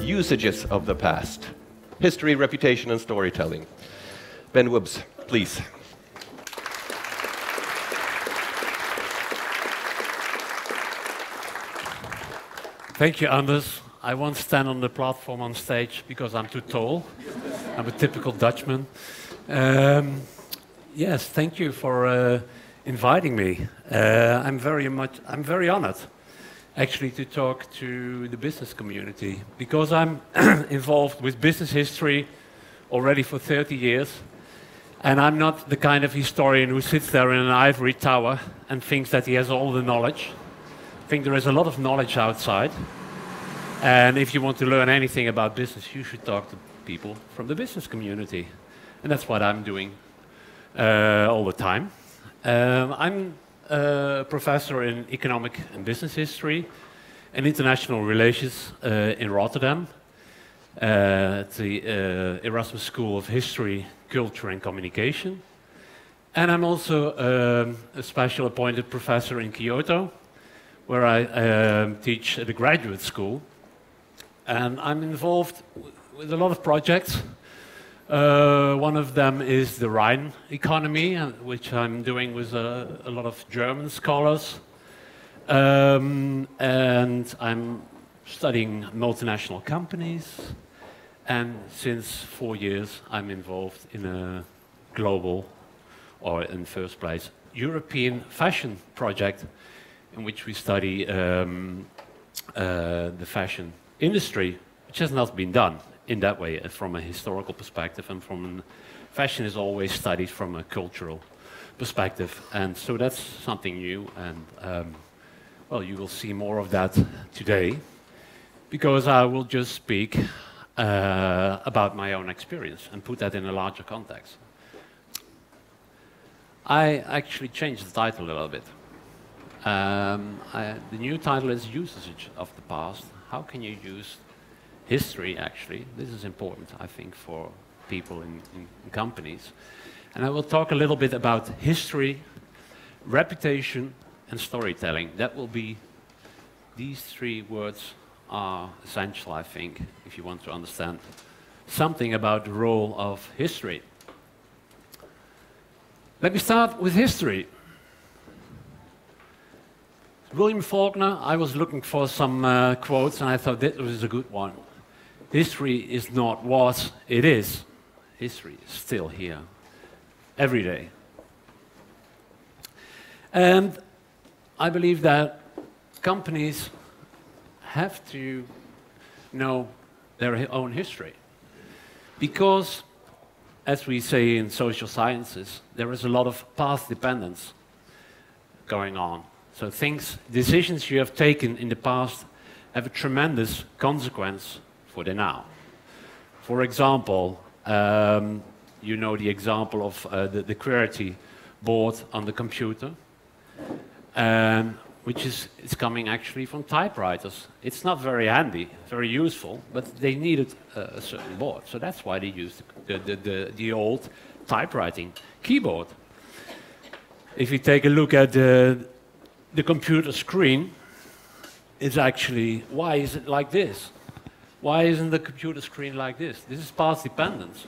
usages of the past. History, reputation, and storytelling. Ben Wubbs, please. Thank you, Anders. I won't stand on the platform on stage because I'm too tall. I'm a typical Dutchman. Yes, thank you for inviting me. I'm very honored, actually, to talk to the business community because I'm involved with business history already for 30 years, and I'm not the kind of historian who sits there in an ivory tower and thinks that he has all the knowledge. I think there is a lot of knowledge outside, and if you want to learn anything about business, you should talk to people from the business community, and that's what I'm doing all the time. I'm a professor in economic and business history and international relations in Rotterdam at the Erasmus School of History, Culture and Communication. And I'm also a special appointed professor in Kyoto, where I teach at a graduate school. And I'm involved with a lot of projects. One of them is the Rhine economy, which I'm doing with a lot of German scholars. And I'm studying multinational companies. And since 4 years, I'm involved in a global, or in first place, European fashion project, in which we study the fashion industry, which has not been done in that way from a historical perspective, and fashion is always studied from a cultural perspective, and so that's something new, and well, you will see more of that today, because I will just speak about my own experience and put that in a larger context. I actually changed the title a little bit. The new title is Usage of the Past. How can you use history, actually? This is important, I think, for people in companies. And I will talk a little bit about history, reputation, and storytelling. That will be, these three words are essential, I think, if you want to understand something about the role of history. Let me start with history. William Faulkner, I was looking for some quotes, and I thought that was a good one. History is not what it is. History is still here, every day. And I believe that companies have to know their own history. Because, as we say in social sciences, there is a lot of path dependence going on. So decisions you have taken in the past have a tremendous consequence for the now. For example, you know the example of the QWERTY board on the computer, which is coming actually from typewriters. It's not very handy, very useful, but they needed a certain board. So that's why they used the old typewriting keyboard. If you take a look at the computer screen, it's actually, why is it like this? Why isn't the computer screen like this? This is path dependence.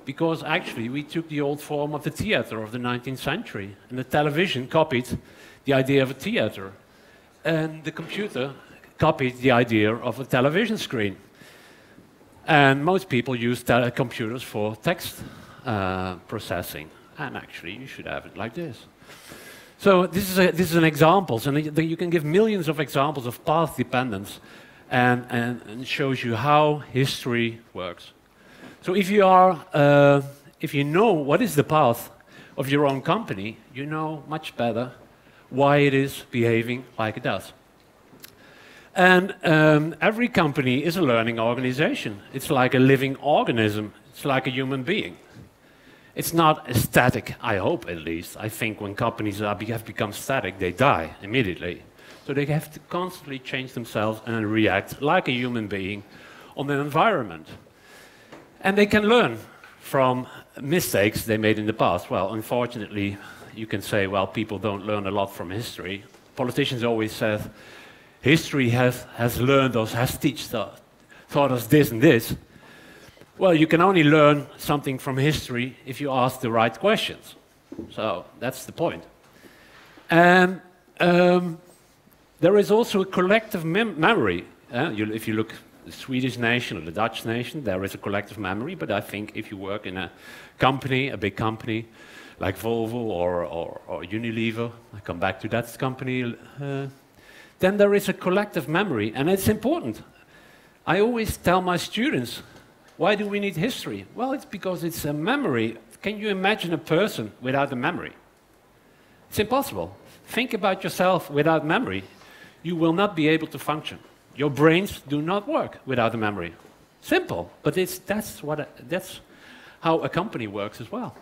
Because actually we took the old form of the theater of the 19th century, and the television copied the idea of a theater, and the computer copied the idea of a television screen. And most people use computers for text processing, and actually you should have it like this. So this is an example, and you can give millions of examples of path dependence, and shows you how history works. So if you know what is the path of your own company, you know much better why it is behaving like it does. And every company is a learning organization. It's like a living organism. It's like a human being. It's not static, I hope at least. I think when companies have become static, they die immediately. So they have to constantly change themselves and react like a human being on the environment. And they can learn from mistakes they made in the past. Well, unfortunately, you can say, well, people don't learn a lot from history. Politicians always said, history has learned us, has taught us this and this. Well, you can only learn something from history if you ask the right questions. So that's the point. And there is also a collective memory. If you look at the Swedish nation or the Dutch nation, there is a collective memory. But I think if you work in a company, a big company, like Volvo or Unilever, I come back to that company, then there is a collective memory, and it's important. I always tell my students, why do we need history? Well, it's because it's a memory. Can you imagine a person without a memory? It's impossible. Think about yourself without memory. You will not be able to function. Your brains do not work without a memory. Simple, but that's how a company works as well.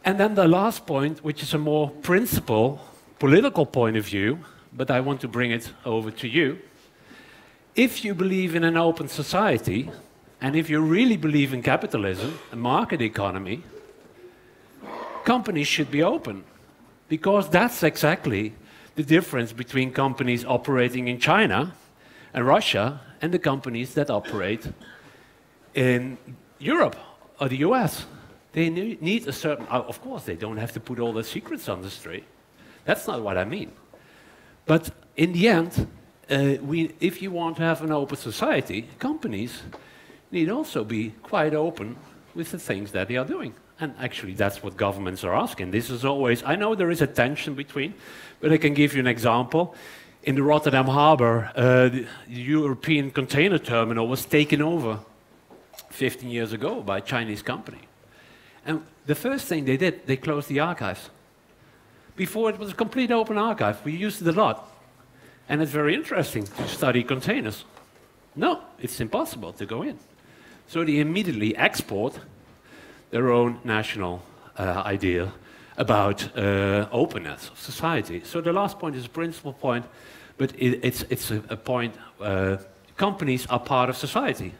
And then the last point, which is a more principle, political point of view, but I want to bring it over to you. If you believe in an open society, and if you really believe in capitalism, a market economy, companies should be open, because that's exactly the difference between companies operating in China and Russia and the companies that operate in Europe or the US. They need a certain, of course, they don't have to put all the secrets on the street. That's not what I mean. But in the end, if you want to have an open society, companies need also be quite open with the things that they are doing. And actually, that's what governments are asking. This is always, I know there is a tension between, but I can give you an example. In the Rotterdam harbor, the European container terminal was taken over 15 years ago by a Chinese company. And the first thing they did, they closed the archives. Before, it was a complete open archive. We used it a lot. And it's very interesting to study containers. No, it's impossible to go in. So they immediately export their own national idea about openness of society. So the last point is a principal point, but it's a point, companies are part of society.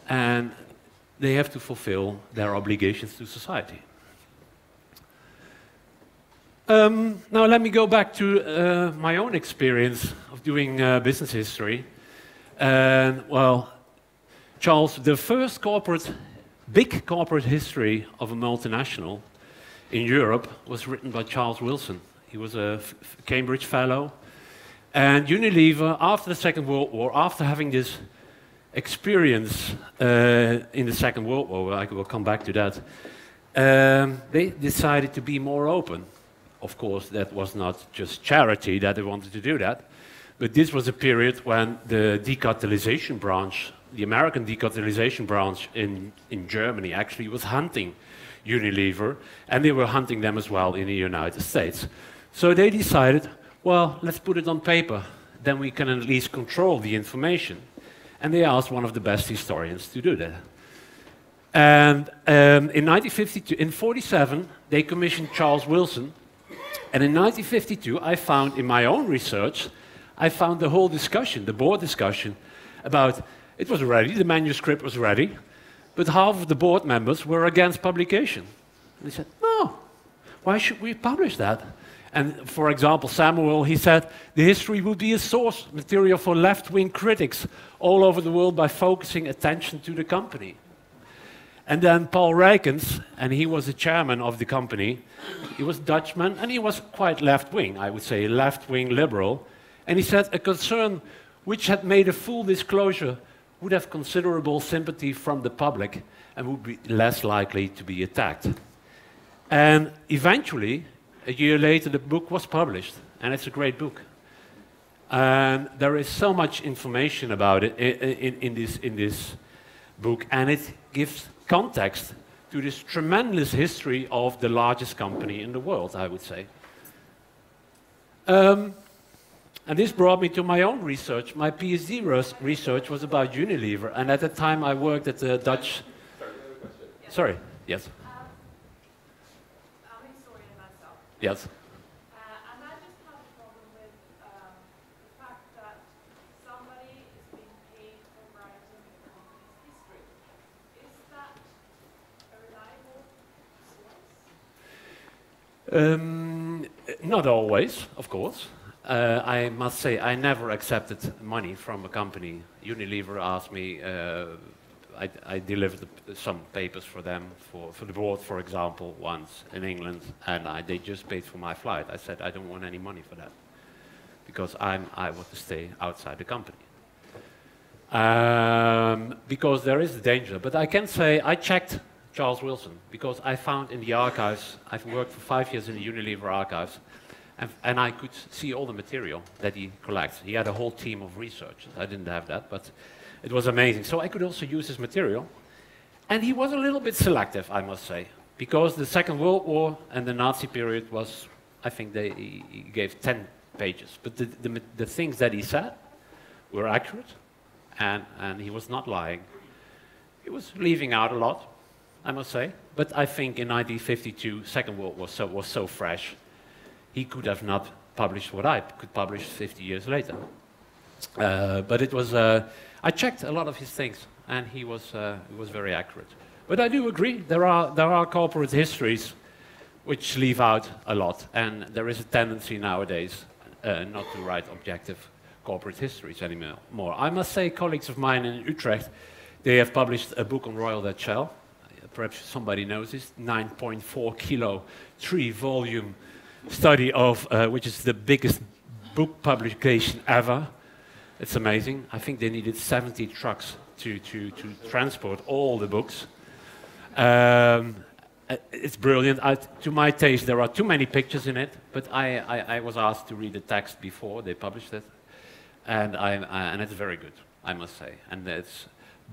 And they have to fulfill their obligations to society. Now let me go back to my own experience of doing business history. And well, Charles, the first big corporate history of a multinational in Europe was written by Charles Wilson. He was a Cambridge fellow. And Unilever, after the Second World War, after having this experience in the Second World War, I will come back to that, they decided to be more open. Of course, that was not just charity that they wanted to do that, but this was a period when the decartelization branch, the American decartelization branch in Germany actually was hunting Unilever, and they were hunting them as well in the United States. So they decided, well, let's put it on paper, then we can at least control the information. And they asked one of the best historians to do that. And in 1947, they commissioned Charles Wilson. And in 1952, I found in my own research, I found the whole discussion, the board discussion, about, it was ready, the manuscript was ready, but half of the board members were against publication. And they said, no, why should we publish that? And for example, Samuel, he said, the history would be a source material for left-wing critics all over the world by focusing attention to the company. And then Paul Rijkens, and he was the chairman of the company, he was a Dutchman, and he was quite left-wing, I would say, left-wing liberal. And he said, a concern which had made a full disclosure would have considerable sympathy from the public and would be less likely to be attacked. And eventually, a year later, the book was published, and it's a great book. And there is so much information about it in this book, and it gives context to this tremendous history of the largest company in the world, I would say. And this brought me to my own research. My PhD research was about Unilever, and at the time I worked at the Dutch... Sorry, yes. I'm a historian myself. Yes. And I just have a problem with the fact that somebody is being paid for writing a company's history. Is that a reliable source? Not always, of course. I must say, I never accepted money from a company. Unilever asked me, I delivered some papers for them, for the board, for example, once in England, and they just paid for my flight. I said, I don't want any money for that, because I want to stay outside the company. Because there is a danger. But I can say, I checked Charles Wilson, because I found in the archives, I've worked for 5 years in the Unilever archives, and I could see all the material that he collects. He had a whole team of researchers. I didn't have that, but it was amazing. So I could also use his material. And he was a little bit selective, I must say, because the Second World War and the Nazi period was, I think he gave 10 pages. But the things that he said were accurate, and he was not lying. He was leaving out a lot, I must say. But I think in 1952, Second World War was so fresh, he could have not published what I could publish 50 years later. But it was, I checked a lot of his things, and he was very accurate. But I do agree, there are corporate histories which leave out a lot, and there is a tendency nowadays not to write objective corporate histories anymore. I must say, colleagues of mine in Utrecht, they have published a book on Royal Dutch Shell. Perhaps somebody knows this, 9.4 kilo, 3-volume study of, which is the biggest book publication ever. It's amazing. I think they needed 70 trucks to transport all the books. It's brilliant. To my taste, there are too many pictures in it, but I was asked to read the text before they published it, and it's very good, I must say.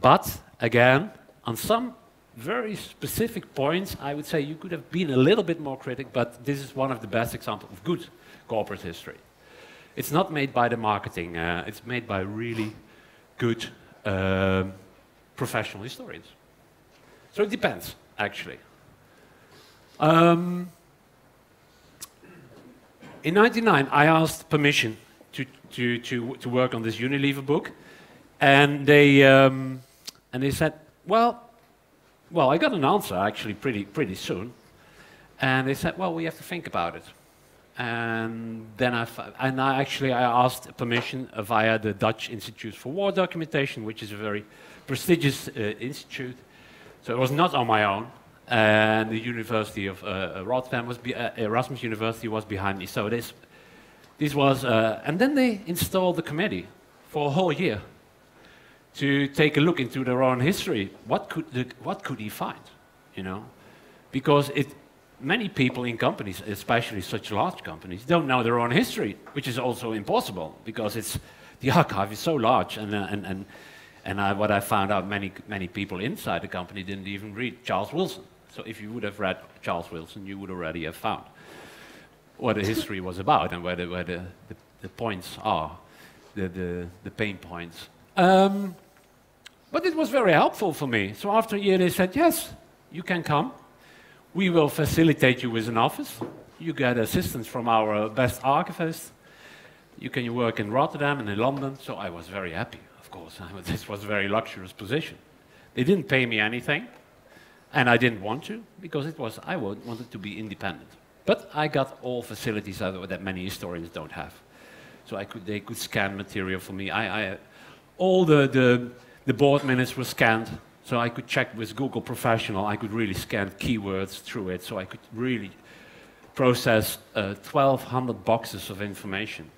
But again, on some very specific points, I would say you could have been a little bit more critic, but this is one of the best examples of good corporate history. It's not made by the marketing, it's made by really good professional historians. So it depends, actually. In '99, I asked permission to work on this Unilever book, and they said, well, I got an answer actually pretty soon, and they said, well, we have to think about it. And then I asked permission via the Dutch Institute for War Documentation, which is a very prestigious institute. So it was not on my own, and the University of Rotterdam Erasmus University was behind me. So this was, and then they installed the committee for a whole year to take a look into their own history. What could he find, you know? Because many people in companies, especially such large companies, don't know their own history, which is also impossible because the archive is so large. And what I found out, many people inside the company didn't even read Charles Wilson. So if you would have read Charles Wilson, you would already have found what the history was about and where the points are, the pain points. But it was very helpful for me. So after a year they said, yes, you can come. We will facilitate you with an office. You get assistance from our best archivist. You can work in Rotterdam and in London. So I was very happy, of course. This was a very luxurious position. They didn't pay me anything, and I didn't want to, because I wanted to be independent. But I got all facilities that many historians don't have. So they could scan material for me. All the board minutes were scanned, so I could check with Google Professional. I could really scan keywords through it, so I could really process 1,200 boxes of information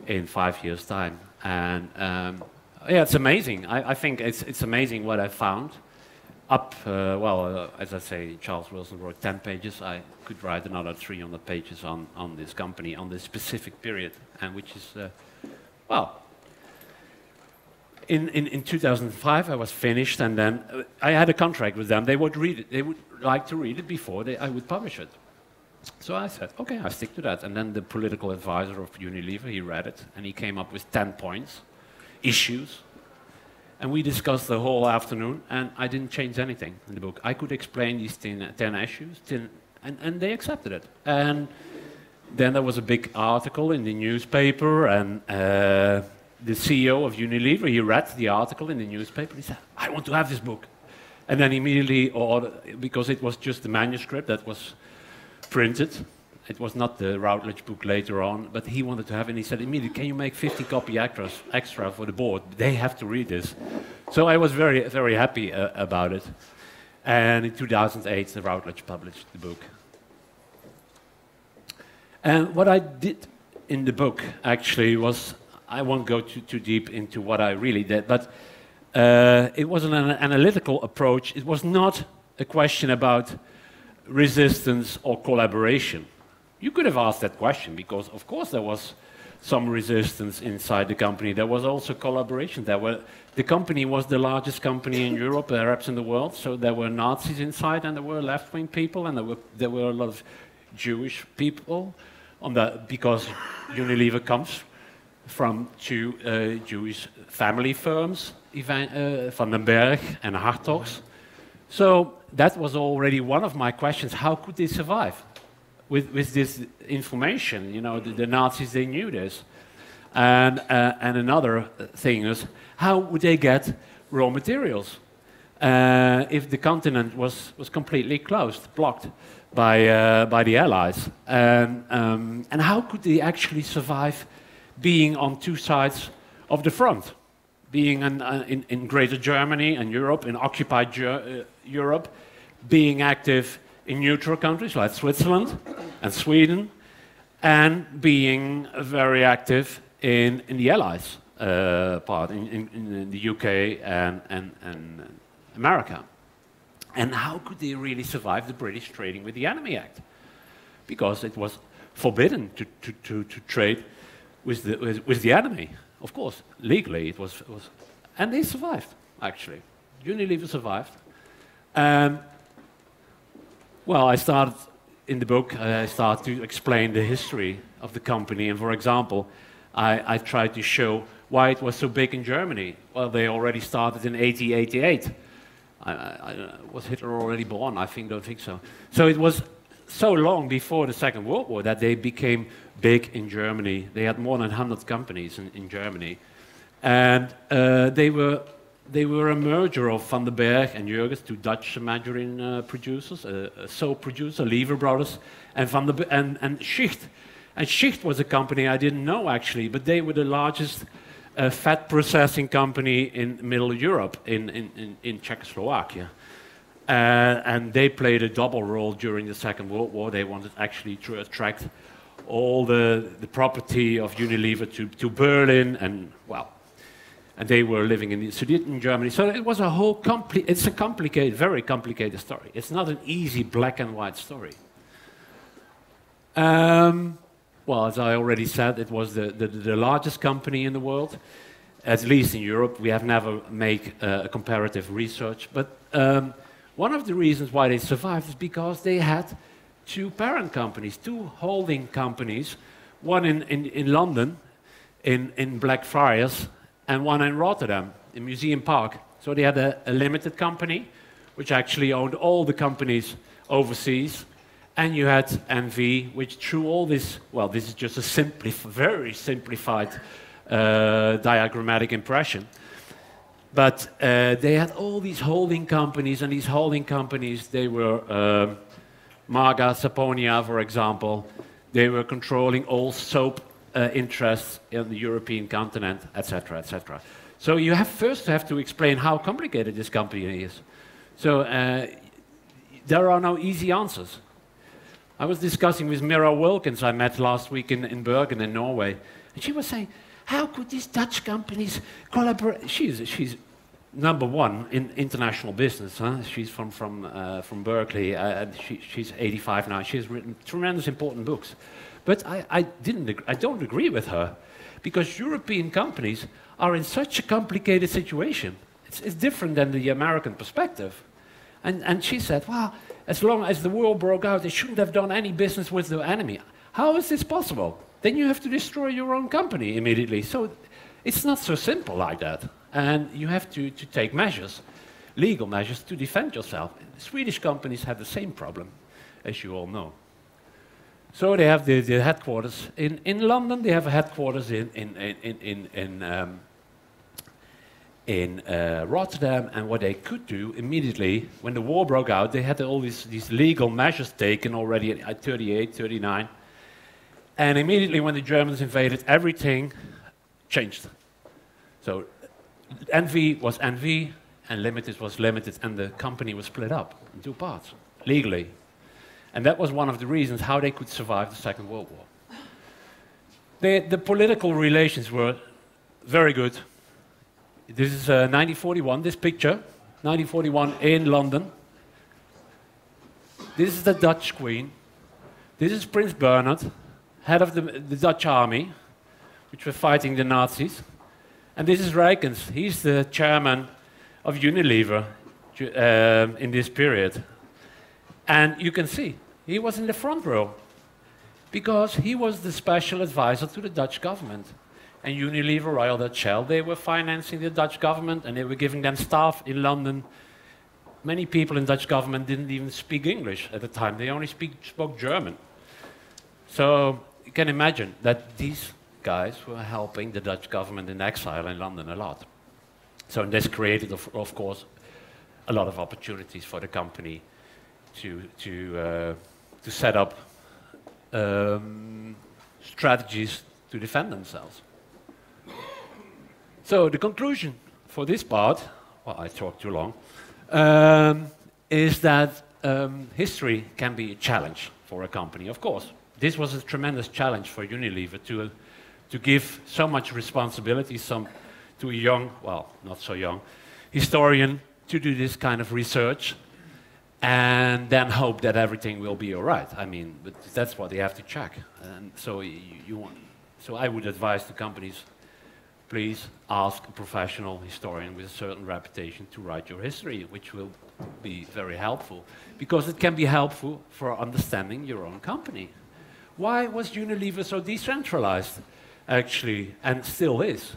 in 5 years' time. And yeah, it's amazing. I think it's amazing what I found. As I say, Charles Wilson wrote 10 pages. I could write another 300 pages on this company, on this specific period, and which is, in 2005 I was finished, and then I had a contract with them. They would read it. They would like to read it before I would publish it. So I said, okay, I stick to that. And then the political advisor of Unilever, he read it, and he came up with 10 points, issues. And we discussed the whole afternoon, and I didn't change anything in the book. I could explain these 10 issues, and they accepted it. And then there was a big article in the newspaper, and the CEO of Unilever, he read the article in the newspaper, he said, I want to have this book. And then immediately ordered, because it was just the manuscript that was printed, It was not the Routledge book later on, but he wanted to have it, and he said immediately, can you make 50 copy extra for the board? They have to read this. So I was very, very happy about it. And in 2008, the Routledge published the book. And what I did in the book, actually, was, I won't go too deep into what I really did, but it was an analytical approach. It was not a question about resistance or collaboration. You could have asked that question, because of course there was some resistance inside the company. There was also collaboration. The company was the largest company in Europe, perhaps in the world, so there were Nazis inside, and there were left-wing people, and there were a lot of Jewish people, because Unilever comes from two Jewish family firms, Van den Berg and Hartogs. So that was already one of my questions. How could they survive with this information? You know, the Nazis, they knew this. And another thing is, how would they get raw materials if the continent was completely closed, blocked by the Allies? And how could they actually survive being on two sides of the front? Being in Greater Germany and Europe, in occupied Europe, being active in neutral countries like Switzerland and Sweden, and being very active in the Allies part, in the UK and America. And how could they really survive the British Trading with the Enemy Act? Because it was forbidden to trade with the enemy. Of course, legally it was, and they survived, actually. Unilever survived. Well, I started in the book, I started to explain the history of the company, and for example, I tried to show why it was so big in Germany. Well, they already started in 1888. Was Hitler already born? Don't think so. So it was so long before the Second World War that they became big in Germany. They had more than 100 companies in Germany. And they were a merger of Van den Berg and Jurgens, two Dutch margarine producers, a soap producer, Lever Brothers, and Schicht. And Schicht was a company I didn't know, actually, but they were the largest fat processing company in Middle Europe, in Czechoslovakia. And they played a double role during the Second World War. They wanted actually to attract all the property of Unilever to Berlin, and well, and they were living in Sudeten Germany. So it was a whole it's a complicated, very complicated story. It's not an easy black and white story. Well, as I already said, it was the largest company in the world, at least in Europe. We have never made comparative research, but one of the reasons why they survived is because they had two parent companies, two holding companies, one in London, in Blackfriars, and one in Rotterdam, in Museum Park. So they had a limited company, which actually owned all the companies overseas, and you had NV, which through all this, well, this is just a very simplified diagrammatic impression, but they had all these holding companies, and these holding companies, they were Maga, Saponia, for example. They were controlling all soap interests in the European continent, etc., etc. So you first have to explain how complicated this company is. So there are no easy answers. I was discussing with Mira Wilkins, I met last week in Bergen in Norway, and she was saying, how could these Dutch companies collaborate? She's number one in international business. Huh? She's from Berkeley, and she's 85 now. She has written tremendous important books. But I don't agree with her, because European companies are in such a complicated situation. It's different than the American perspective. And she said, well, as long as the war broke out, they shouldn't have done any business with the enemy. How is this possible? Then you have to destroy your own company immediately. So it's not so simple like that. And you have to take measures, legal measures, to defend yourself. Swedish companies have the same problem, as you all know. So they have the headquarters in London. They have a headquarters in Rotterdam, and what they could do immediately when the war broke out, they had all these legal measures taken already at 38, 39, and immediately when the Germans invaded, everything changed. So NV was NV, and Limited was Limited, and the company was split up in two parts, legally. And that was one of the reasons how they could survive the Second World War. The political relations were very good. This is 1941, this picture, 1941 in London. This is the Dutch Queen. This is Prince Bernhard, head of the Dutch army, which were fighting the Nazis. And this is Reikens. He's the chairman of Unilever in this period. And you can see, he was in the front row because he was the special advisor to the Dutch government. And Unilever, Royal Dutch Shell, they were financing the Dutch government and they were giving them staff in London. Many people in Dutch government didn't even speak English at the time. They only spoke German. So you can imagine that these guys were helping the Dutch government in exile in London a lot. So this created, of course, a lot of opportunities for the company to set up strategies to defend themselves. So the conclusion for this part, well, I talked too long, is that history can be a challenge for a company, of course. This was a tremendous challenge for Unilever to give so much responsibility to a young, well, not so young, historian to do this kind of research and then hope that everything will be all right. I mean, but that's what they have to check. And so so I would advise the companies, please ask a professional historian with a certain reputation to write your history, which will be very helpful, because it can be helpful for understanding your own company. Why was Unilever so decentralized, actually, and still is?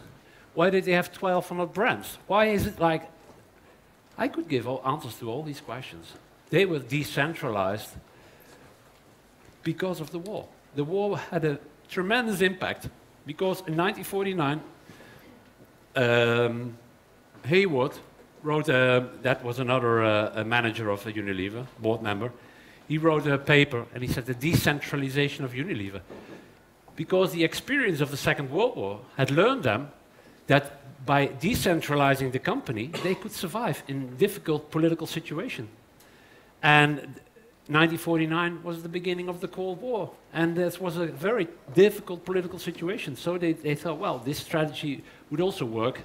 Why did they have 1,200 brands? Why is it like... I could give answers to all these questions. They were decentralized because of the war. The war had a tremendous impact, because in 1949, Hayward wrote, that was another manager of Unilever, board member. He wrote a paper and he said the decentralization of Unilever. Because the experience of the Second World War had learned them that by decentralizing the company, they could survive in difficult political situations. And 1949 was the beginning of the Cold War. And this was a very difficult political situation. So they thought, well, this strategy would also work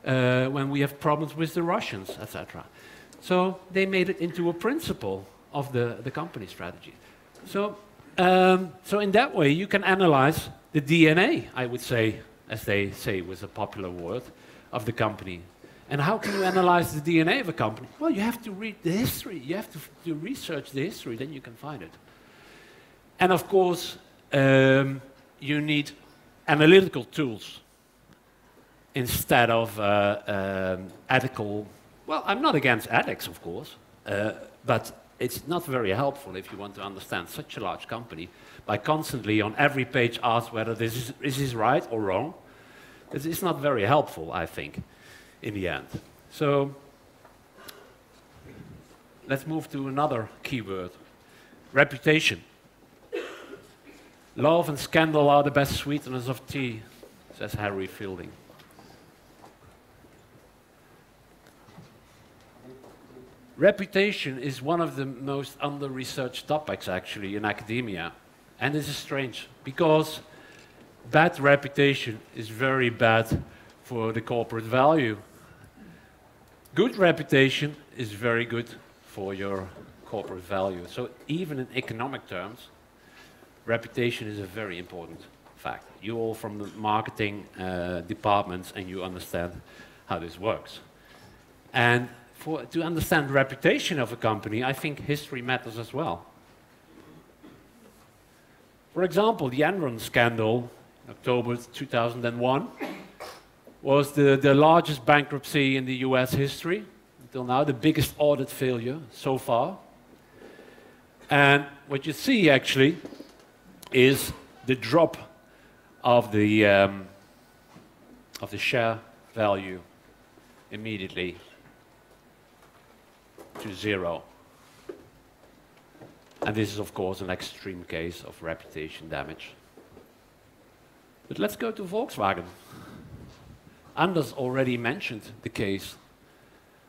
when we have problems with the Russians, etc. So they made it into a principle of the company strategy. So, so in that way, you can analyze the DNA, I would say, as they say was a popular word, of the company. And how can you analyze the DNA of a company? Well, you have to read the history. You have to research the history, then you can find it. And of course, you need analytical tools instead of ethical. Well, I'm not against ethics, of course, but it's not very helpful if you want to understand such a large company by constantly on every page ask whether this is right or wrong. It's not very helpful, I think, in the end. So let's move to another keyword, reputation. Love and scandal are the best sweeteners of tea, says Harry Fielding. Reputation is one of the most under-researched topics, actually, in academia. And this is strange, because bad reputation is very bad for the corporate value. Good reputation is very good for your corporate value. So even in economic terms, reputation is a very important fact. You all from the marketing departments, and you understand how this works. And to understand the reputation of a company, I think history matters as well. For example, the Enron scandal, October 2001, was the largest bankruptcy in the US history until now, the biggest audit failure so far. And what you see actually is the drop of the share value immediately to zero. And this is, of course, an extreme case of reputation damage. But let's go to Volkswagen. Anders already mentioned the case,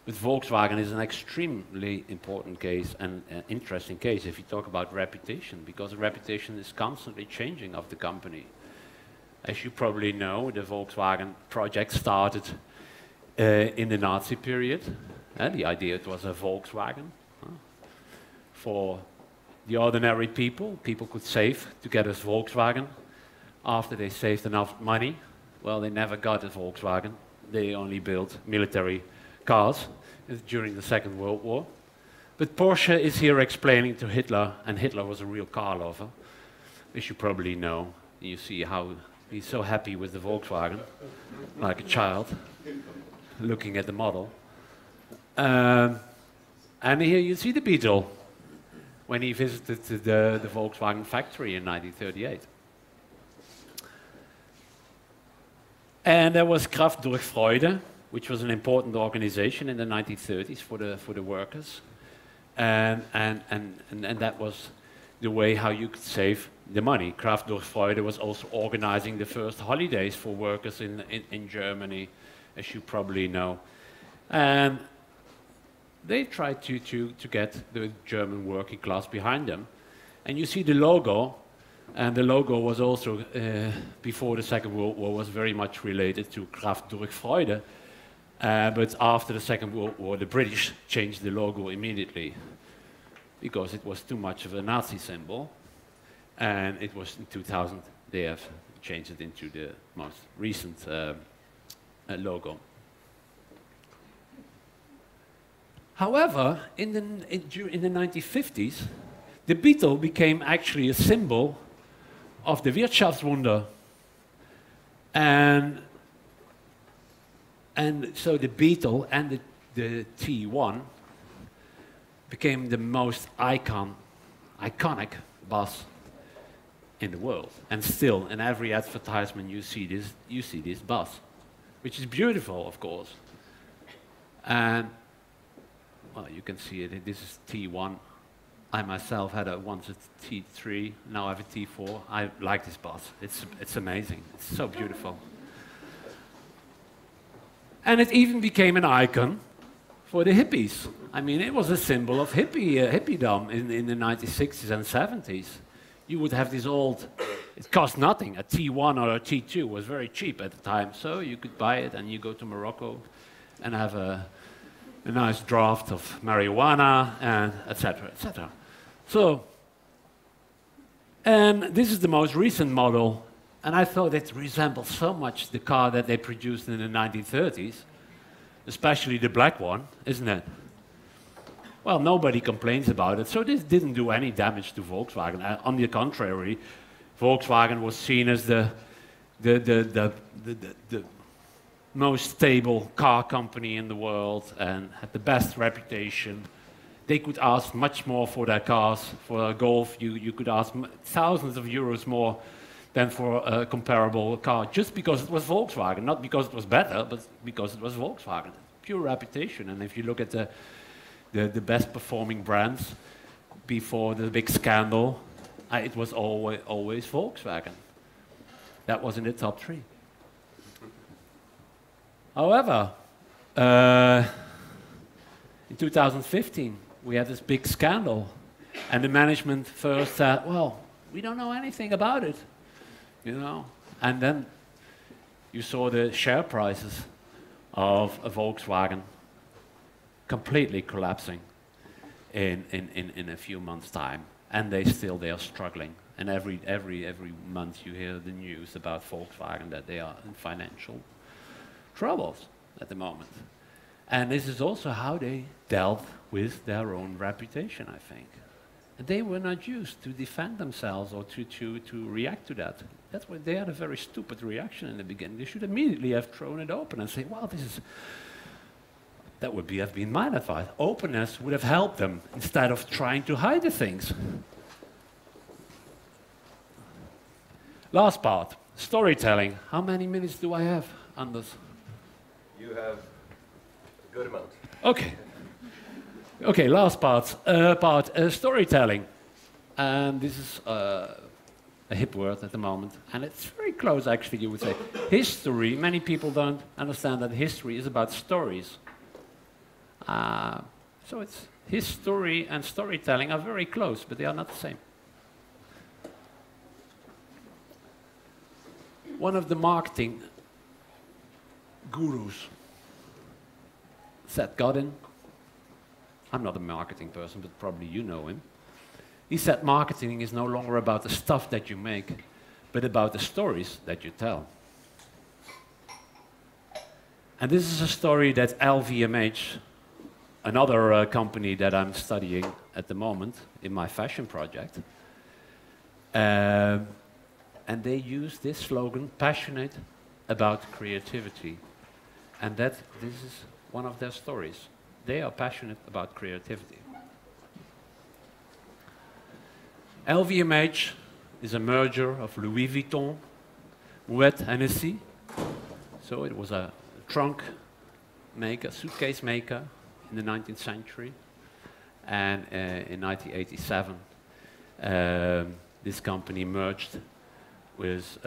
but Volkswagen is an extremely important case and an interesting case if you talk about reputation, because reputation is constantly changing of the company. As you probably know, the Volkswagen project started in the Nazi period. The idea it was a Volkswagen for the ordinary people. People could save to get a Volkswagen. After they saved enough money, well, they never got a Volkswagen. They only built military cars during the Second World War. But Porsche is here explaining to Hitler, and Hitler was a real car lover, as you probably know. You see how he's so happy with the Volkswagen, like a child, looking at the model. And here you see the Beetle, when he visited the Volkswagen factory in 1938. And there was Kraft durch Freude, which was an important organization in the 1930s for the workers. And that was the way how you could save the money. Kraft durch Freude was also organizing the first holidays for workers in Germany, as you probably know. And they tried to get the German working class behind them. And you see the logo. And the logo was also, before the Second World War, was very much related to Kraft durch Freude. But after the Second World War, the British changed the logo immediately because it was too much of a Nazi symbol. And it was in 2000 they have changed it into the most recent logo. However, in the 1950s, the Beetle became actually a symbol of the Wirtschaftswunder. And so the Beetle and the T1 became the most iconic bus in the world. And still, in every advertisement you see this bus, which is beautiful, of course. And well, you can see it. This is T1. I myself had once a T3, now I have a T4. I like this bus. It's amazing. It's so beautiful. And it even became an icon for the hippies. I mean, it was a symbol of hippiedom in the 1960s and 70s. You would have this old, it cost nothing. A T1 or a T2 was very cheap at the time, so you could buy it and you go to Morocco and have a nice draft of marijuana, and etc., etc. So, and this is the most recent model, and I thought it resembles so much the car that they produced in the 1930s, especially the black one, isn't it? Well, nobody complains about it, so this didn't do any damage to Volkswagen. On the contrary, Volkswagen was seen as the most stable car company in the world and had the best reputation. They could ask much more for their cars. For a Golf, you could ask thousands of euros more than for a comparable car, just because it was Volkswagen, not because it was better, but because it was Volkswagen. Pure reputation. And if you look at the best performing brands before the big scandal, it was always Volkswagen. That was in the top 3. However, in 2015, we had this big scandal, and the management first said, well, we don't know anything about it, you know. And then you saw the share prices of a Volkswagen completely collapsing in a few months' time, and they are struggling. And every month you hear the news about Volkswagen that they are in financial troubles at the moment. And this is also how they dealt with their own reputation, I think. And they were not used to defend themselves or to react to that. That's why they had a very stupid reaction in the beginning. They should immediately have thrown it open and say, well, that would have been my advice. Openness would have helped them instead of trying to hide the things. Last part, storytelling. How many minutes do I have, Anders? You have Good amount. Okay. Okay, last part, storytelling. And this is a hip word at the moment, and it's very close, actually, you would say. History, many people don't understand that history is about stories. So it's history and storytelling are very close, but they are not the same. One of the marketing gurus, Seth Godin, I'm not a marketing person, but probably you know him. He said marketing is no longer about the stuff that you make, but about the stories that you tell. And this is a story that LVMH, another company that I'm studying at the moment in my fashion project, and they use this slogan, passionate about creativity. And this is one of their stories. They are passionate about creativity. LVMH is a merger of Louis Vuitton, Moet Hennessy. So it was a trunk maker, suitcase maker in the 19th century. And in 1987, this company merged with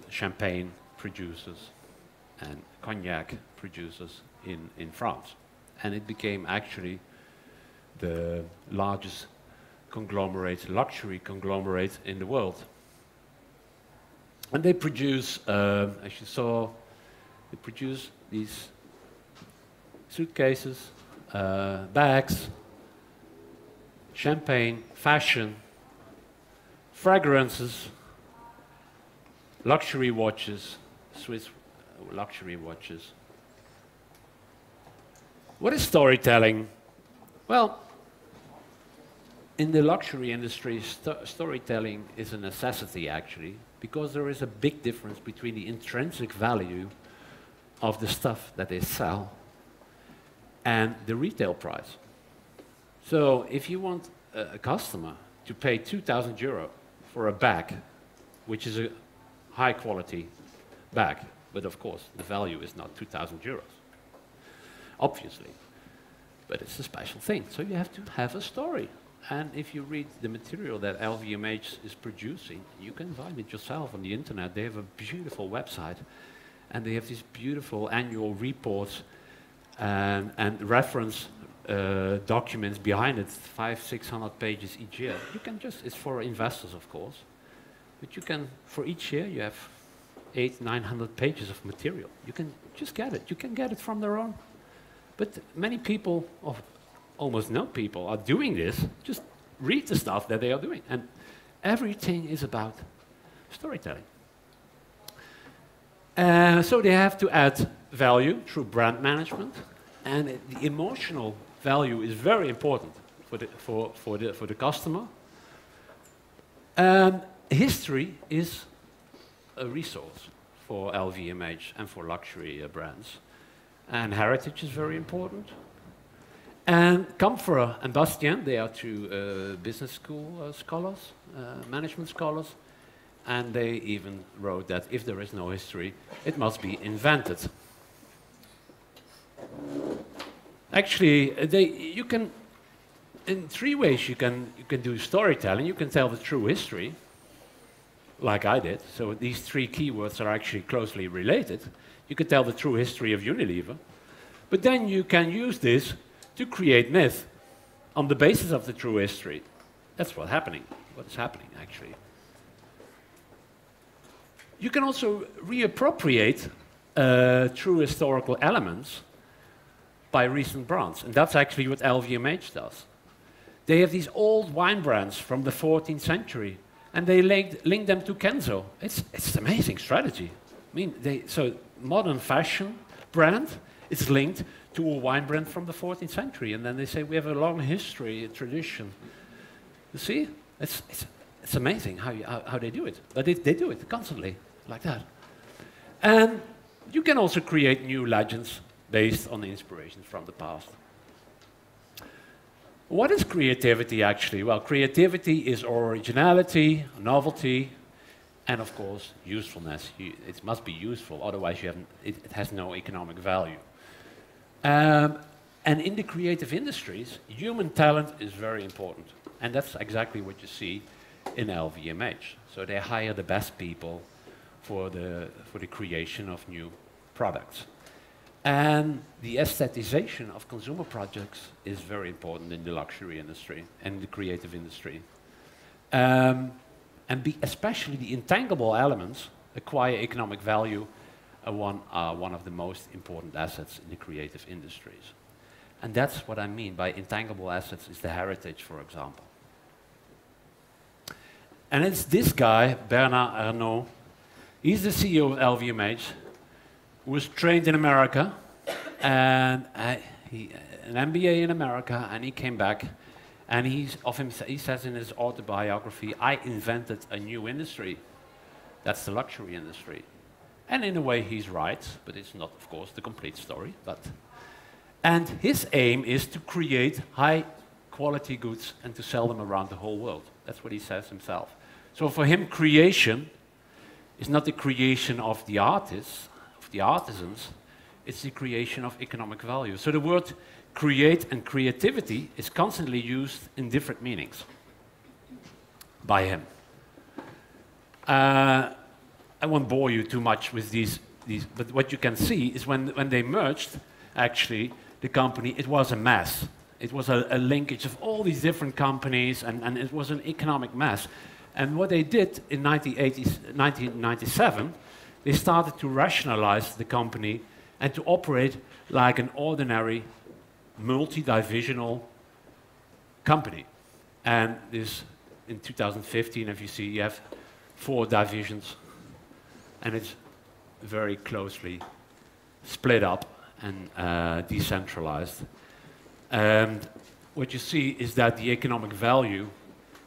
champagne producers and cognac producers in France. And it became actually the largest conglomerate, luxury conglomerate in the world. And they produce, as you saw, they produce these suitcases, bags, champagne, fashion, fragrances, luxury watches, Swiss luxury watches. What is storytelling? Well, in the luxury industry, storytelling is a necessity, actually, because there is a big difference between the intrinsic value of the stuff that they sell and the retail price. So if you want a customer to pay 2,000 euro for a bag, which is a high-quality bag, but of course, the value is not 2,000 euros, obviously. But it's a special thing, so you have to have a story. And if you read the material that LVMH is producing, you can find it yourself on the internet. They have a beautiful website, and they have these beautiful annual reports and reference documents behind it, 500-600 pages each year. You can just, it's for investors, of course, but you can, for each year, you have 800-900 pages of material. You can just get it. You can get it from their own. But many people, or almost no people, are doing this. Just read the stuff that they are doing. And everything is about storytelling. So they have to add value through brand management. And the emotional value is very important for the customer. History is a resource for LVMH and for luxury brands. And heritage is very important. And Kampfer and Bastien, they are two business school scholars, management scholars, and they even wrote that if there is no history, it must be invented. Actually, you can, in three ways you can do storytelling. You can tell the true history, like I did. So these three keywords are actually closely related. You can tell the true history of Unilever, but then you can use this to create myth on the basis of the true history. That's what's happening, actually. You can also reappropriate true historical elements by recent brands, and that's actually what LVMH does. They have these old wine brands from the 14th century, and they link them to Kenzo. It's an amazing strategy. I mean, so modern fashion brand is linked to a wine brand from the 14th century, and then they say we have a long history, a tradition. You see, it's amazing how they do it, but they do it constantly like that. And you can also create new legends based on the inspirations from the past. What is creativity actually? Well, creativity is originality, novelty, and of course usefulness. It must be useful, otherwise it has no economic value. And in the creative industries, human talent is very important. And that's exactly what you see in LVMH. So they hire the best people for the creation of new products. And the aestheticization of consumer projects is very important in the luxury industry and the creative industry. And especially the intangible elements acquire economic value are one of the most important assets in the creative industries. And that's what I mean by intangible assets is the heritage, for example. And it's this guy, Bernard Arnault. He's the CEO of LVMH, who was trained in America, and an MBA in America, and he came back, and he says in his autobiography, I invented a new industry. That's the luxury industry. And in a way, he's right, but it's not, of course, the complete story. And his aim is to create high-quality goods and to sell them around the whole world. That's what he says himself. So for him, creation is not the creation of the artists, of the artisans, it's the creation of economic value. So the word create and creativity is constantly used in different meanings by him. I won't bore you too much with these, but what you can see is when they merged, actually, the company, it was a mess. It was a linkage of all these different companies, and it was an economic mess. And what they did in 1997, they started to rationalize the company and to operate like an ordinary multi-divisional company. And this, in 2015, if you see, you have 4 divisions, and it's very closely split up and decentralized. And what you see is that the economic value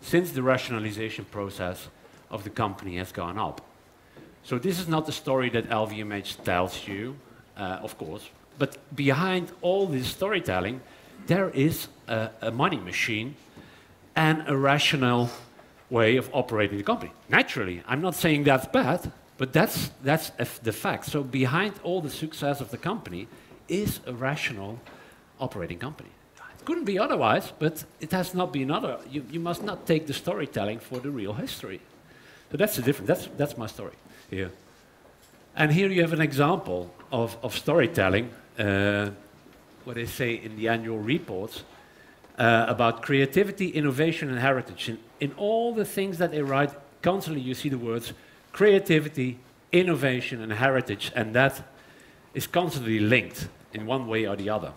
since the rationalization process of the company has gone up. So this is not the story that LVMH tells you, of course, but behind all this storytelling, there is a money machine and a rational way of operating the company. Naturally, I'm not saying that's bad, but that's the fact. So behind all the success of the company is a rational operating company. It couldn't be otherwise, but it has not been other. You must not take the storytelling for the real history. So that's the difference. That's my story here. And here you have an example of storytelling, what they say in the annual reports, about creativity, innovation, and heritage. In all the things that they write, constantly you see the words creativity, innovation, and heritage, and that is constantly linked in one way or the other.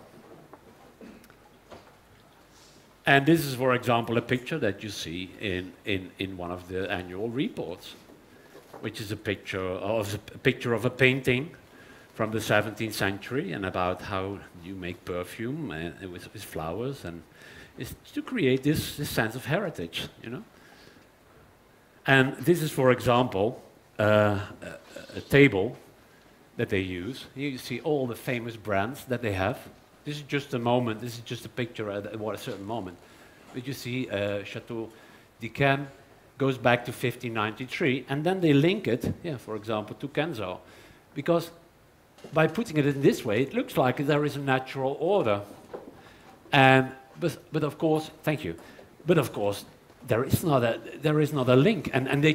And this is, for example, a picture that you see in one of the annual reports, which is a picture of a painting from the 17th century and about how you make perfume with flowers, and it's to create this sense of heritage, you know. And this is, for example, a table that they use. Here you see all the famous brands that they have. This is just a moment, this is just a picture at a certain moment. But you see Chateau d'Yquem goes back to 1593, and then they link it, for example, to Kenzo. Because by putting it in this way, it looks like there is a natural order. But of course, thank you. But of course, there is not a link. And they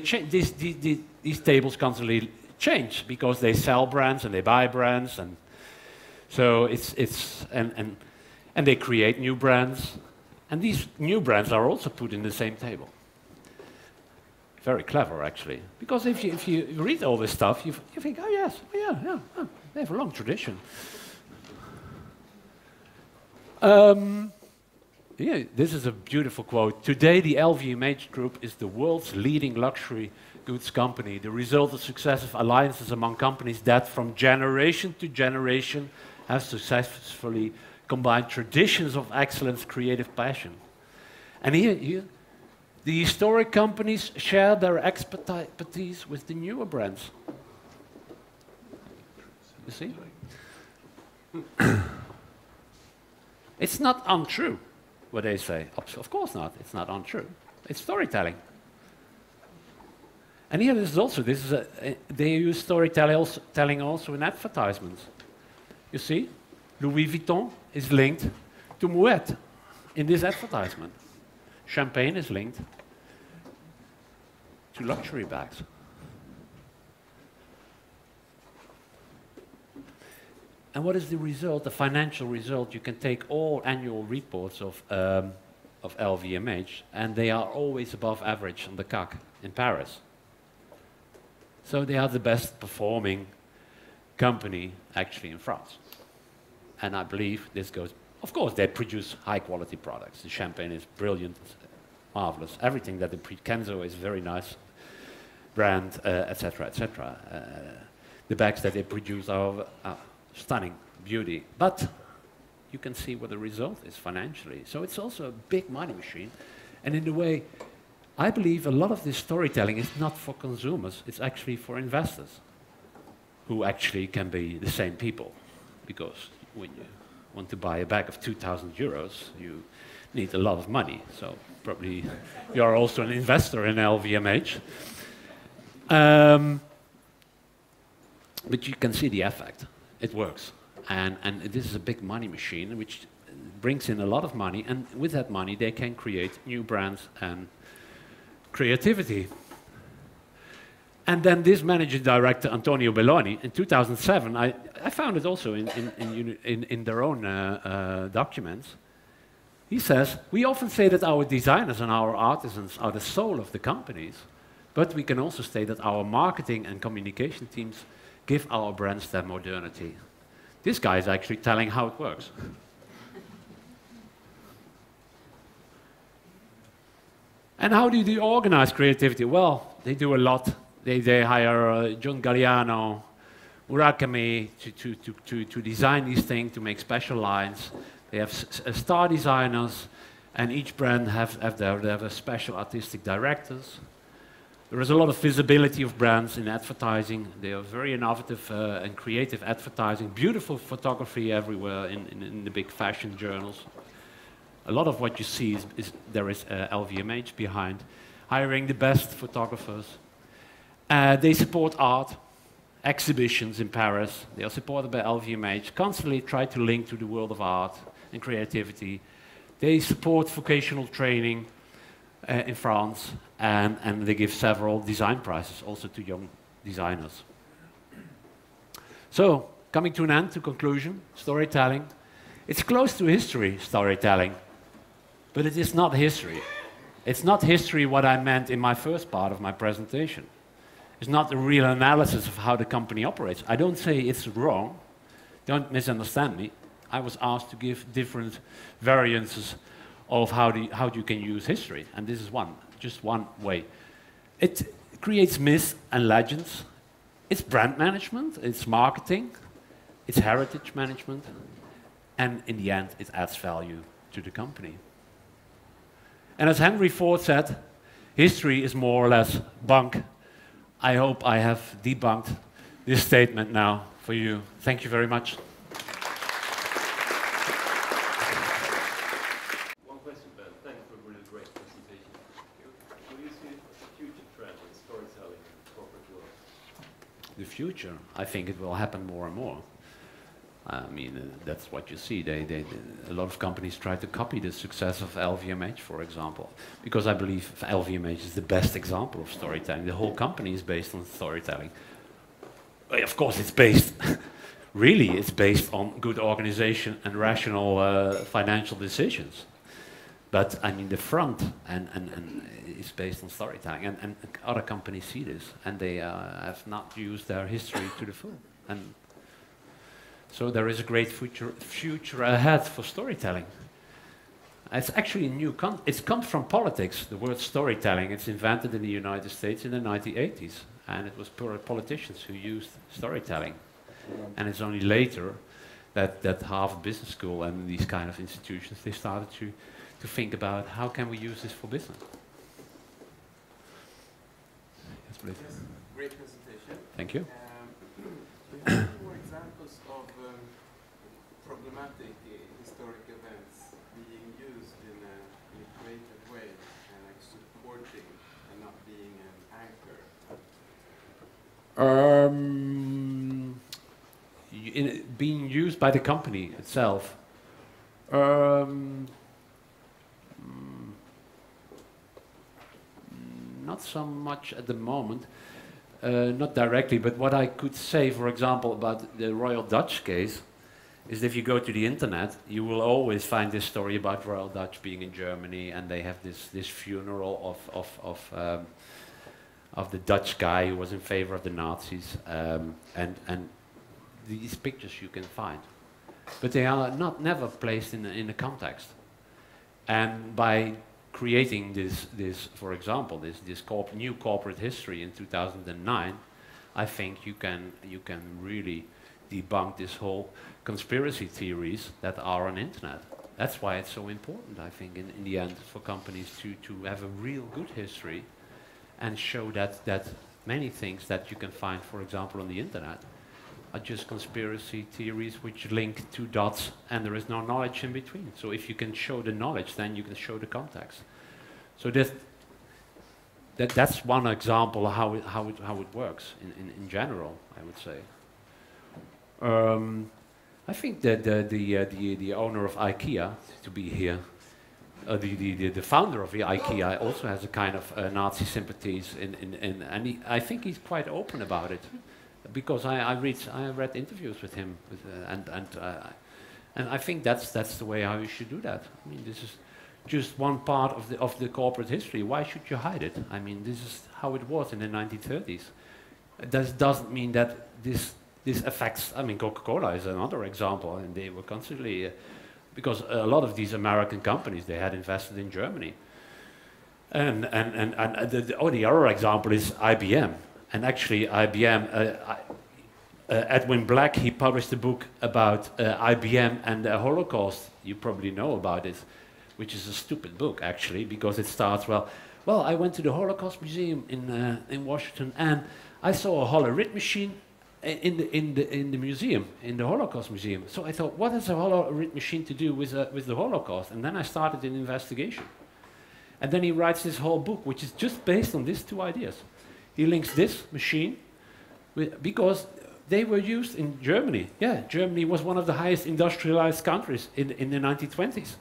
these tables constantly change because they sell brands and they buy brands, and so and they create new brands, and these new brands are also put in the same table. Very clever, actually, because if you read all this stuff, you think, oh yes, oh, yeah, they have a long tradition. Yeah, this is a beautiful quote. Today, the LVMH Group is the world's leading luxury goods company, the result of successive alliances among companies that, from generation to generation, have successfully combined traditions of excellence, creative passion. And here, the historic companies share their expertise with the newer brands. You see? It's not untrue, what they say. Of course not. It's not untrue. It's storytelling. And here they use storytelling also in advertisements. You see? Louis Vuitton is linked to Moet in this advertisement. Champagne is linked to luxury bags. And what is the result, the financial result? You can take all annual reports of LVMH, and they are always above average on the CAC in Paris. So they are the best performing company actually in France. And I believe this goes, of course, they produce high quality products. The champagne is brilliant, marvelous. Everything that they Kenzo is very nice brand, etc., etc. The bags that they produce are stunning beauty. But you can see what the result is financially. So it's also a big money machine. And in a way, I believe a lot of this storytelling is not for consumers, it's actually for investors, who actually can be the same people. Because when you want to buy a bag of 2,000 euros, you need a lot of money. So probably you are also an investor in LVMH. But you can see the effect. It works. And this is a big money machine which brings in a lot of money, and with that money they can create new brands and creativity. And then this managing director, Antonio Belloni, in 2007, I found it also in their own documents. He says, we often say that our designers and our artisans are the soul of the companies, but we can also say that our marketing and communication teams give our brands their modernity. This guy is actually telling how it works. And how do they organize creativity? Well, they do a lot. They hire John Galliano, Murakami to design these things, to make special lines. They have star designers, and each brand have their special artistic directors. There is a lot of visibility of brands in advertising. They are very innovative and creative advertising. Beautiful photography everywhere in the big fashion journals. A lot of what you see there is LVMH behind, hiring the best photographers. They support art, exhibitions in Paris. They are supported by LVMH, constantly try to link to the world of art and creativity. They support vocational training in France, and they give several design prizes also to young designers. So, coming to an end, to conclusion, storytelling. It's close to history, storytelling, but it is not history. It's not history what I meant in my first part of my presentation. It's not the real analysis of how the company operates. I don't say it's wrong. Don't misunderstand me. I was asked to give different variances of how you can use history, and this is just one way. It creates myths and legends. It's brand management, it's marketing, it's heritage management, and in the end, it adds value to the company. And as Henry Ford said, history is more or less bunk. I hope I have debunked this statement now for you. Thank you very much. One question, Ben. Thanks for a really great presentation. Do you see a future trend in storytelling in the corporate world? The future, I think it will happen more and more. I mean, that's what you see. A lot of companies try to copy the success of LVMH, for example, because I believe LVMH is the best example of storytelling. The whole company is based on storytelling. Of course, it's based, really, it's based on good organization and rational financial decisions. But I mean, the front and is based on storytelling, and other companies see this, and they have not used their history to the full. And so there is a great future ahead for storytelling. It's actually a new it comes from politics, the word storytelling. It's invented in the United States in the 1980s, and it was politicians who used storytelling. And it's only later that Harvard Business School and these kind of institutions, they started to think about how can we use this for business. Yes, please. Yes, great presentation. Thank you. We have more examples of problematic historic events being used in a creative way and like supporting and not being an anchor. being used by the company itself. Um, mm, Not so much at the moment, not directly, but what I could say, for example, about the Royal Dutch case, is if you go to the internet, you will always find this story about Royal Dutch being in Germany, and they have this funeral of the Dutch guy who was in favor of the Nazis, and these pictures you can find, but they are never placed in a context. And by creating this, for example, this new corporate history in 2009, I think you can really debunk this whole conspiracy theories that are on internet. That's why it's so important, I think, in the end, for companies to have a real good history and show that many things that you can find, for example, on the internet, are just conspiracy theories which link two dots and there is no knowledge in between. So if you can show the knowledge, then you can show the context. So that's one example of how it works in general, I would say. I think that the owner of IKEA, to be here, the founder of the IKEA also has a kind of Nazi sympathies and I think he's quite open about it, because I read interviews with him, and I think that's the way how you should do that. I mean, this is just one part of the corporate history. Why should you hide it? I mean, this is how it was in the 1930s. That doesn't mean that this affects. I mean, Coca-Cola is another example, and they were constantly because a lot of these American companies, they had invested in Germany, and the other example is IBM. And actually, IBM, Edwin Black, he published a book about IBM and the Holocaust. You probably know about it, which is a stupid book, actually, because it starts, well, I went to the Holocaust Museum in Washington, and I saw a Hollerith machine in the museum, in the Holocaust Museum. So I thought, what has a Hollerith machine to do with the Holocaust? And then I started an investigation. And then he writes this whole book, which is just based on these two ideas. He links this machine because they were used in Germany. Yeah, Germany was one of the highest industrialized countries in the 1920s.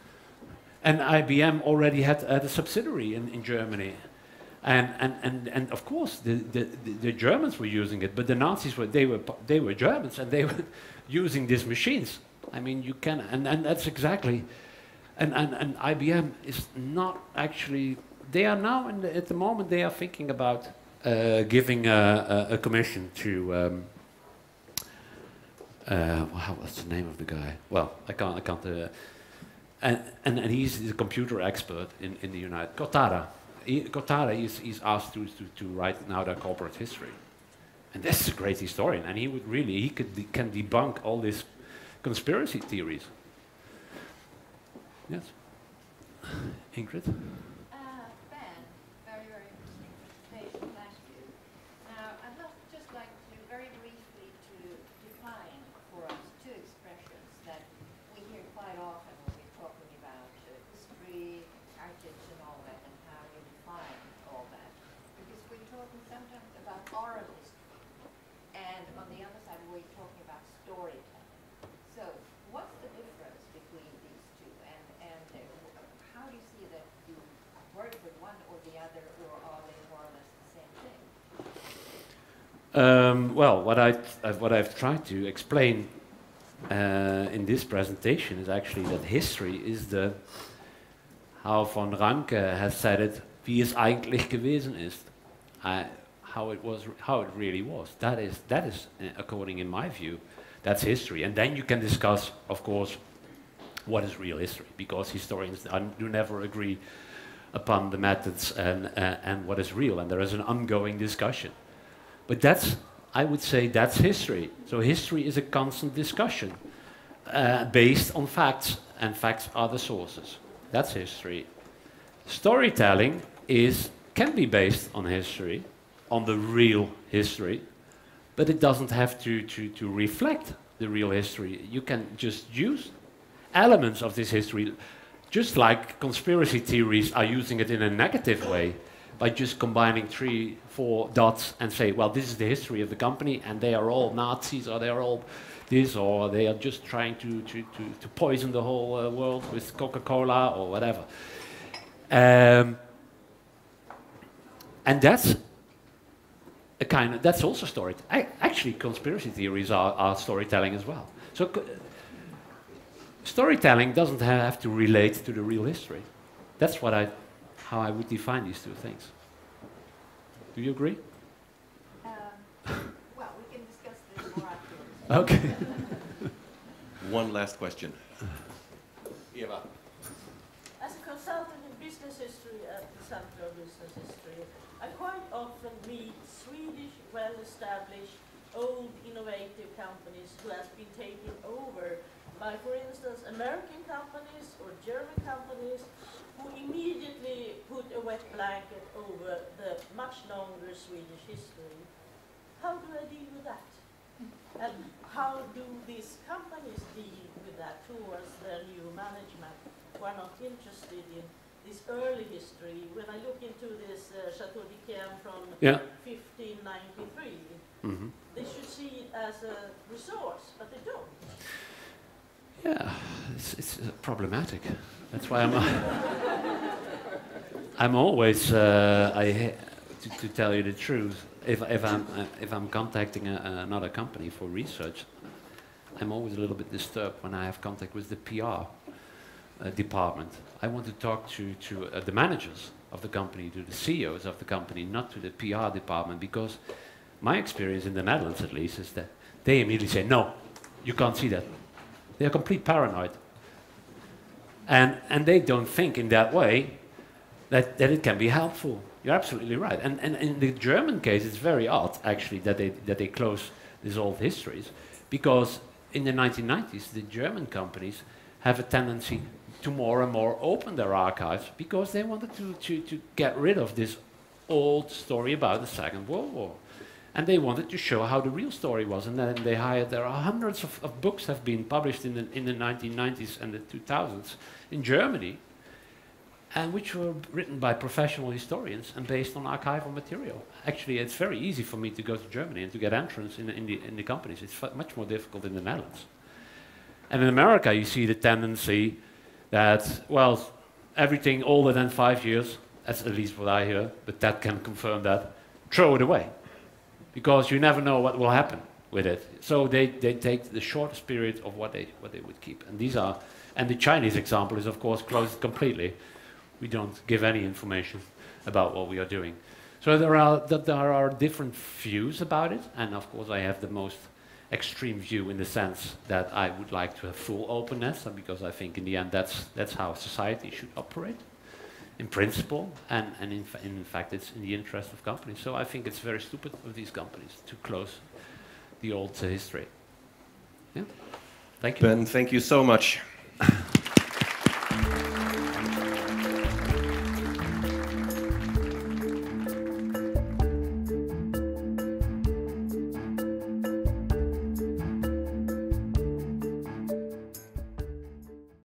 And IBM already had a subsidiary in Germany. And of course, the Germans were using it, but the Nazis they were Germans, and they were using these machines. I mean, you can, and that's exactly, and IBM is not actually, they are now, at the moment, they are thinking about giving a commission to, what's the name of the guy? Well, I can't, and he's a computer expert in the United, Cortara is asked to write now their corporate history. And that's a great historian, and he can debunk all these conspiracy theories. Yes? Ingrid? Ben, very, very interesting presentation, thank you. Now, I'd just like to very briefly to define for us two expressions that we hear quite often when we're talking about history, heritage and all that, and how you define all that. Because we're talking sometimes about oral history, and on the other side we're talking about storytelling. So, what's the difference between these two, and how do you see that you work with one or the other, or are they more or less the same thing? Well, what I've tried to explain in this presentation is actually that history is how von Ranke has said it, wie es eigentlich gewesen ist, how it really was. That is, according in my view, that's history. And then you can discuss, of course, what is real history, because historians do never agree upon the methods and what is real, and there is an ongoing discussion. But I would say that's history. So history is a constant discussion based on facts, and facts are the sources. That's history. Storytelling can be based on history, on the real history, but it doesn't have to reflect the real history. You can just use elements of this history, just like conspiracy theories are using it in a negative way, by just combining 3, 4 dots and say, well, this is the history of the company, and they are all Nazis, or they are all this, or they are just trying to poison the whole world with Coca-Cola or whatever. And that's a kind of, that's also story. Actually, conspiracy theories are storytelling as well. So storytelling doesn't have to relate to the real history. That's how I would define these two things. Do you agree? Well, we can discuss this more afterwards. Okay. One last question. Eva. As a consultant in business history at the Center of Business History, I quite often meet Swedish, well-established, old, innovative companies who have been taken over by, for instance, American companies or German companies who immediately put a wet blanket over the much longer Swedish history. How do I deal with that? And how do these companies deal with that towards their new management who are not interested in this early history? When I look into this Chateau d'Yquem from 1593, they should see it as a resource, but they don't. Yeah, it's problematic. That's why I'm always, to tell you the truth, if I'm contacting another company for research, I'm always a little bit disturbed when I have contact with the PR department. I want to talk to the managers of the company, to the CEOs of the company, not to the PR department, because my experience in the Netherlands, at least, is that they immediately say, no, you can't see that. They're complete paranoid. And they don't think in that way that it can be helpful. You're absolutely right. And in the German case, it's very odd, actually, that they close these old histories, because in the 1990s, the German companies have a tendency to more and more open their archives because they wanted to get rid of this old story about the Second World War. And they wanted to show how the real story was. And then they hired, there are hundreds of books have been published in the 1990s and the 2000s in Germany, and which were written by professional historians and based on archival material. Actually, it's very easy for me to go to Germany and to get entrance in the companies. It's much more difficult in the Netherlands. And in America, you see the tendency that, well, everything older than 5 years, that's at least what I hear, but that can confirm that, throw it away. Because you never know what will happen with it. So they take the shortest period of what they would keep. And these are, and the Chinese example is of course closed completely. We don't give any information about what we are doing. So there are different views about it, and of course I have the most extreme view in the sense that I would like to have full openness, because I think in the end that's how society should operate, in principle, and in fact it's in the interest of companies. So I think it's very stupid of these companies to close the old history. Yeah. Thank you. Ben, thank you so much.